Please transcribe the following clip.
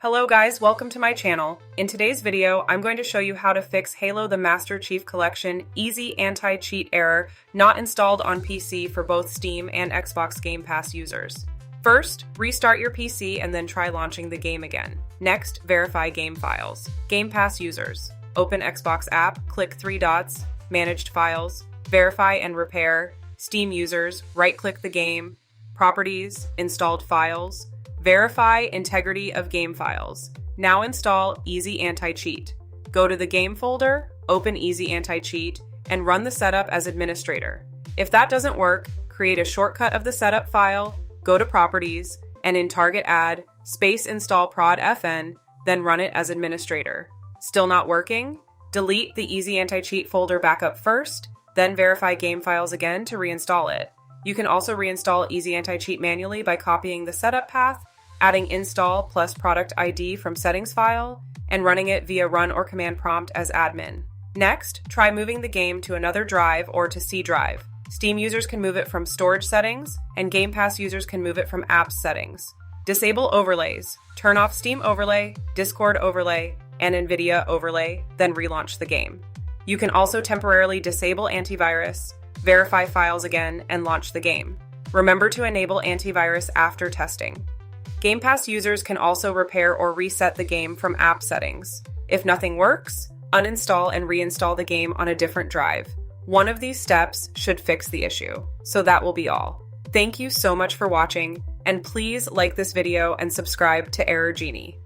Hello guys, welcome to my channel. In today's video, I'm going to show you how to fix Halo the Master Chief Collection Easy Anti-Cheat error not installed on PC for both Steam and Xbox Game Pass users. First, restart your PC and then try launching the game again. Next, verify game files. Game Pass users. Open Xbox app, click three dots, Managed Files, Verify and Repair. Steam users, right-click the game, Properties, Installed Files, Verify integrity of game files. Now install EasyAntiCheat. Go to the game folder, open EasyAntiCheat, and run the setup as administrator. If that doesn't work, create a shortcut of the setup file, go to Properties, and in Target add space install prod fn, then run it as administrator. Still not working? Delete the EasyAntiCheat folder backup first, then verify game files again to reinstall it. You can also reinstall EasyAntiCheat manually by copying the setup path, adding install plus product ID from settings file, and running it via run or command prompt as admin. Next, try moving the game to another drive or to C drive. Steam users can move it from storage settings, and Game Pass users can move it from apps settings. Disable overlays. Turn off Steam overlay, Discord overlay, and NVIDIA overlay, then relaunch the game. You can also temporarily disable antivirus, verify files again, and launch the game. Remember to enable antivirus after testing. Game Pass users can also repair or reset the game from app settings. If nothing works, uninstall and reinstall the game on a different drive. One of these steps should fix the issue. So that will be all. Thank you so much for watching, and please like this video and subscribe to Error Genie.